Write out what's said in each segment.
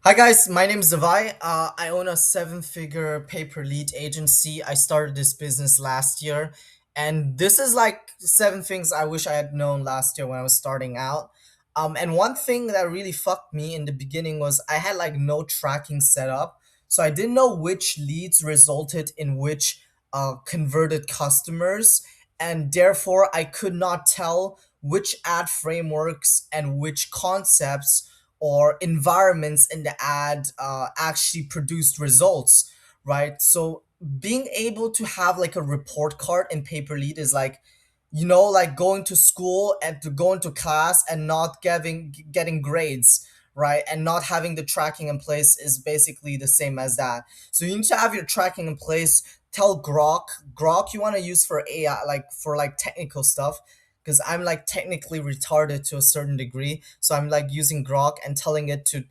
Hi guys, my name is Zavai. I own a seven-figure pay-per lead agency. I started this business last year, and this is like seven things I wish I had known last year when I was starting out. And one thing that really fucked me in the beginning was I had like no tracking set up, so I didn't know which leads resulted in which converted customers, and therefore I could not tell which ad frameworks and which concepts or environments in the ad actually produced results, right? So being able to have like a report card in paper lead is like, like going to school and to going to class and not getting grades, right? And not having the tracking in place is basically the same as that. So you need to have your tracking in place. Tell Grok you want to use for AI, like for like technical stuff, because I'm like technically retarded to a certain degree. So I'm like using Grok and telling it to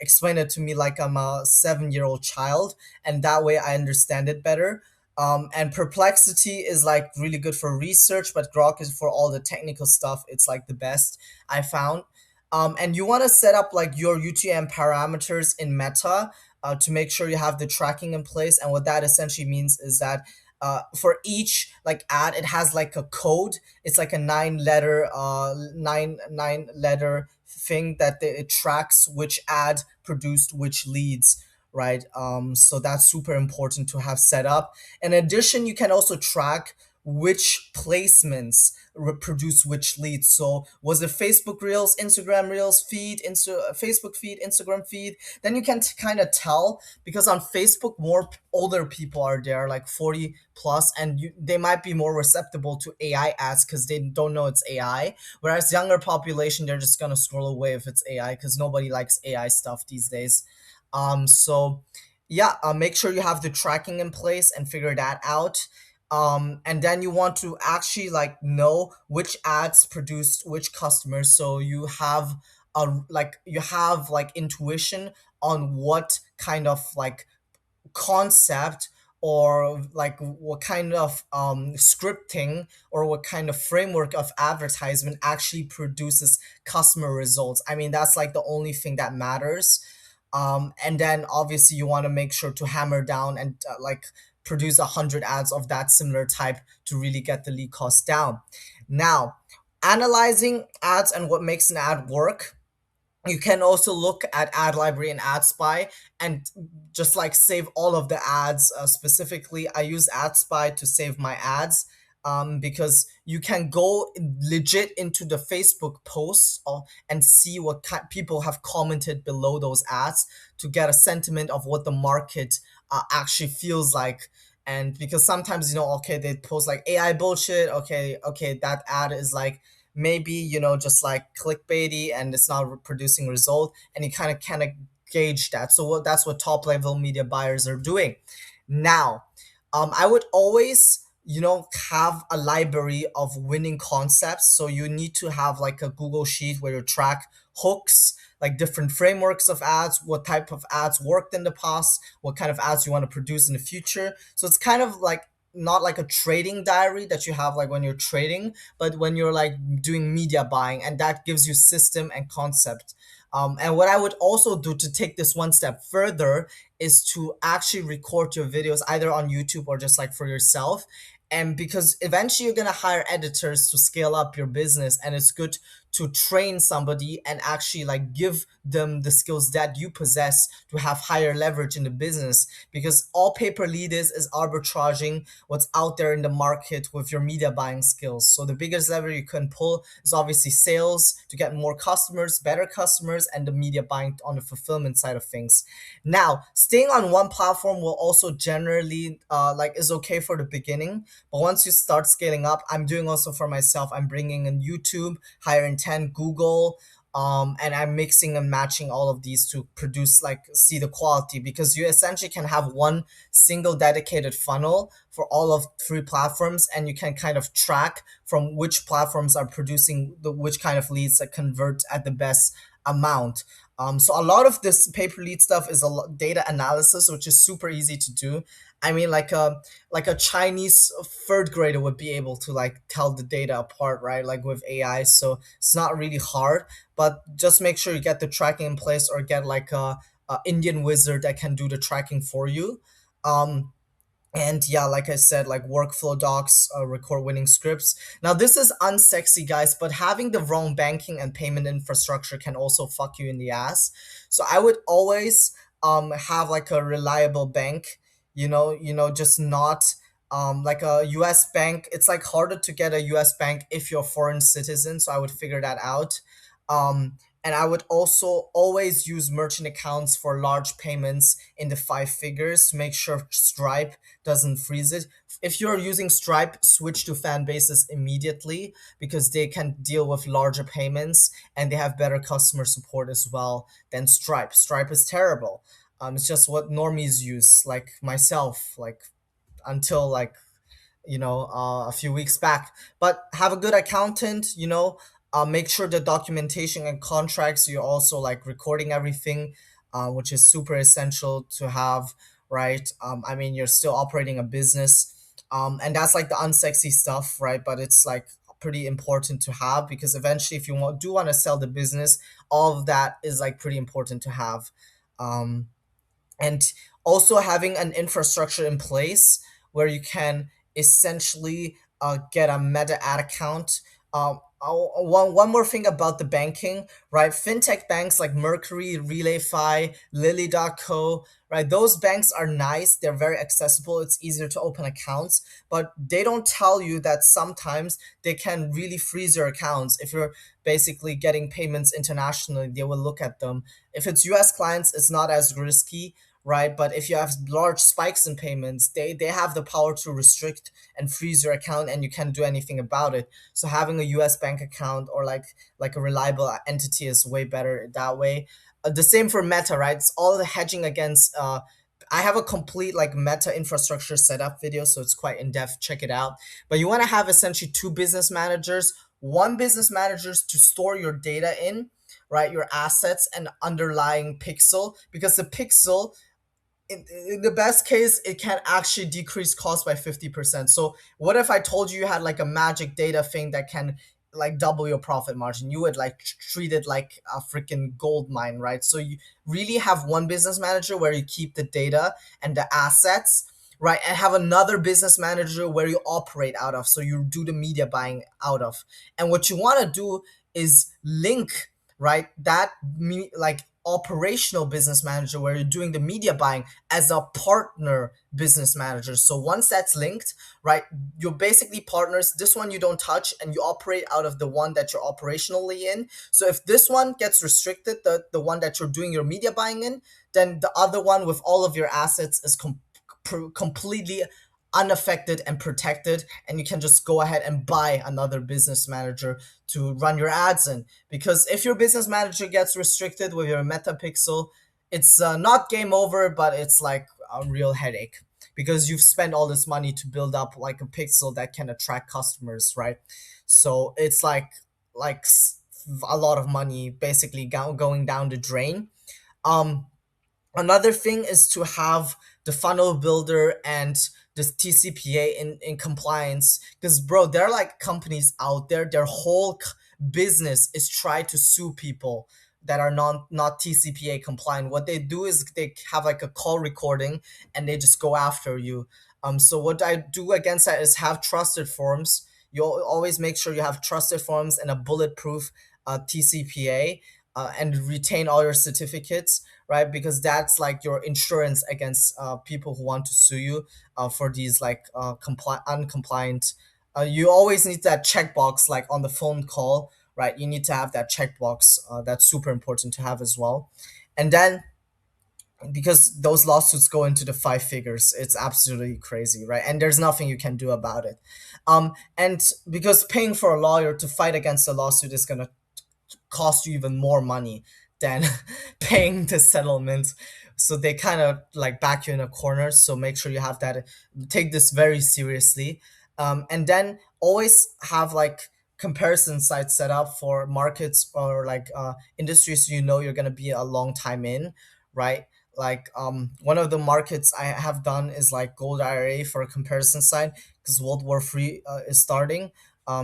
explain it to me like I'm a 7-year-old child, and that way I understand it better. And Perplexity is like really good for research, but Grok is for all the technical stuff. It's like the best I found. And you want to set up like your UTM parameters in Meta to make sure you have the tracking in place. And what that essentially means is that for each like ad, it has like a code. It's like a nine letter thing that it tracks which ad produced which leads, right? So that's super important to have set up. In addition, you can also track which placements reproduce which leads. So was it Facebook Reels, Instagram Reels feed, Facebook feed, Instagram feed? Then you can kind of tell, because on Facebook more older people are there, like 40 plus, and they might be more receptible to AI ads because they don't know it's AI. Whereas younger population, they're just gonna scroll away if it's AI because nobody likes AI stuff these days. So yeah, make sure you have the tracking in place and figure that out. And then you want to actually like know which ads produced which customers, so you have like intuition on what kind of like concept or like what kind of scripting or what kind of framework of advertisement actually produces customer results. I mean, that's like the only thing that matters. And then obviously you want to make sure to hammer down and like produce 100 ads of that similar type to really get the lead cost down. Now, analyzing ads and what makes an ad work, you can also look at ad library and ad spy and just like save all of the ads. Specifically, I use ad spy to save my ads, because you can go legit into the Facebook posts and see what people have commented below those ads to get a sentiment of what the market actually feels like. And because sometimes, okay, they post like AI bullshit, okay, that ad is like maybe, just like clickbaity and it's not producing result, and you kind of gauge that. So that's what top level media buyers are doing now. I would always, have a library of winning concepts. So you need to have like a Google sheet where you track hooks, like different frameworks of ads, what type of ads worked in the past, what kind of ads you want to produce in the future. So it's kind of like not like a trading diary that you have like when you're trading, but when you're like doing media buying, and that gives you system and concept. And what I would also do to take this one step further is to actually record your videos either on YouTube or just like for yourself. And because eventually you're going to hire editors to scale up your business, and it's good to train somebody and actually like give them the skills that you possess to have higher leverage in the business, because all paper lead is arbitraging what's out there in the market with your media buying skills. So the biggest lever you can pull is obviously sales to get more customers, better customers, and the media buying on the fulfillment side of things. Now, staying on one platform will also generally like is okay for the beginning, but once you start scaling up, I'm doing also for myself. I'm bringing in YouTube, higher intent, Google, and I'm mixing and matching all of these to produce like see the quality, because you essentially can have one single dedicated funnel for all of three platforms, and you can kind of track from which platforms are producing the which kind of leads that convert at the best amount. So a lot of this paper lead stuff is data analysis, which is super easy to do. I mean, like a Chinese third grader would be able to like tell the data apart, right? Like with AI, so it's not really hard. But just make sure you get the tracking in place, or get like a Indian wizard that can do the tracking for you. Um, and yeah, like I said, like workflow docs, record winning scripts. Now this is unsexy, guys, but having the wrong banking and payment infrastructure can also fuck you in the ass. So I would always have like a reliable bank, just not like a US bank. It's like harder to get a US bank if you're a foreign citizen, so I would figure that out. And I would also always use merchant accounts for large payments in the five figures to make sure Stripe doesn't freeze it. If you're using Stripe, switch to fan bases immediately, because they can deal with larger payments and they have better customer support as well than Stripe. Stripe is terrible. It's just what normies use, like myself, like until like a few weeks back. But have a good accountant, make sure the documentation and contracts, you're also like recording everything, which is super essential to have, right? I mean, you're still operating a business, and that's like the unsexy stuff, right? But it's like pretty important to have, because eventually if you do want to sell the business, all of that is like pretty important to have. um, and also having an infrastructure in place where you can essentially get a meta ad account. One more thing about the banking, right? Fintech banks like Mercury, RelayFi, Lily.co, right? Those banks are nice. They're very accessible. It's easier to open accounts, but they don't tell you that sometimes they can really freeze your accounts. If you're basically getting payments internationally, they will look at them. If it's US clients, it's not as risky, right? But if you have large spikes in payments, they have the power to restrict and freeze your account, and you can't do anything about it. So having a US bank account, or like a reliable entity, is way better that way. The same for Meta, right? It's all the hedging against I have a complete like Meta infrastructure setup video, so it's quite in depth. Check it out. But you want to have essentially two business managers. One business managers to store your data in, right? Your assets and underlying pixel, because the pixel, in the best case, it can actually decrease cost by 50%. So what if I told you you had like a magic data thing that can like double your profit margin? You would like treat it like a freaking gold mine, right? So you really have one business manager where you keep the data and the assets, right? And have another business manager where you operate out of, so you do the media buying out of. And what you want to do is link, right, that like operational business manager where you're doing the media buying as a partner business manager. So once that's linked, right, you're basically partners. This one you don't touch, and you operate out of the one that you're operationally in. So if this one gets restricted, the one that you're doing your media buying in, then the other one with all of your assets is completely unaffected and protected, and you can just go ahead and buy another business manager to run your ads in. Because if your business manager gets restricted with your meta pixel, it's not game over, but it's like a real headache, because you've spent all this money to build up like a pixel that can attract customers, right? So it's like a lot of money basically going down the drain. um Another thing is to have the funnel builder and the TCPA in compliance, because bro, there are like companies out there, their whole business is try to sue people that are not TCPA compliant. What they do is they have like a call recording, and they just go after you. So what I do against that is have trusted forms. You always make sure you have trusted forms and a bulletproof TCPA, and retain all your certificates, right? Because that's like your insurance against people who want to sue you for these like uncompliant. You always need that checkbox, like on the phone call, right? You need to have that checkbox. That's super important to have as well. And then, because those lawsuits go into the five figures, it's absolutely crazy, right? And there's nothing you can do about it. And because paying for a lawyer to fight against a lawsuit is gonna cost you even more money than paying the settlement. So they kind of like back you in a corner. So make sure you have that. Take this very seriously. And then always have like comparison site set up for markets or like industries you know you're gonna be a long time in, right? Like one of the markets I have done is like gold IRA for a comparison site because World War III is starting.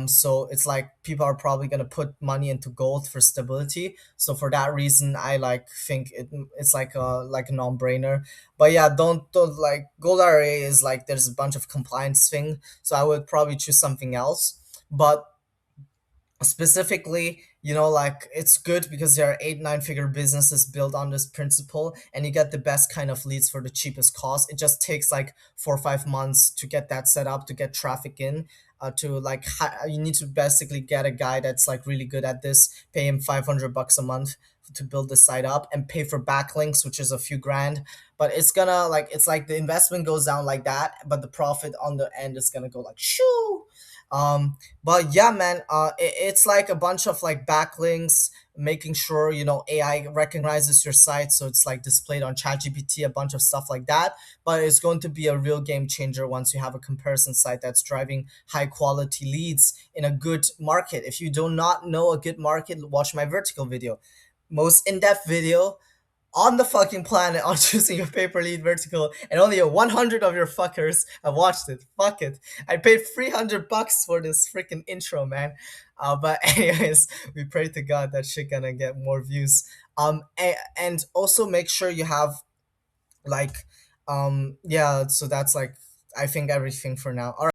So it's like people are probably gonna put money into gold for stability. So for that reason, I like think it's like a non-brainer. But yeah, don't like gold IRA is like there's a bunch of compliance thing. So I would probably choose something else. But specifically, like it's good because there are 8 9 figure businesses built on this principle, and you get the best kind of leads for the cheapest cost. It just takes like 4 or 5 months to get that set up, to get traffic in, to like you need to basically get a guy that's like really good at this, pay him $500 a month to build the site up, and pay for backlinks, which is a few grand. But it's like the investment goes down like that, but the profit on the end is gonna go like shoo. But yeah, man, it's like a bunch of like backlinks, making sure AI recognizes your site, so it's like displayed on ChatGPT, a bunch of stuff like that. But it's going to be a real game changer once you have a comparison site that's driving high quality leads in a good market. If you do not know a good market, watch my vertical video, most in-depth video on the fucking planet on choosing your paper lead vertical, and only a 100 of your fuckers have watched it. Fuck it. I paid $300 for this freaking intro, man. But anyways, we pray to God that shit gonna get more views. And also make sure you have like, yeah. So that's like I think everything for now. All right.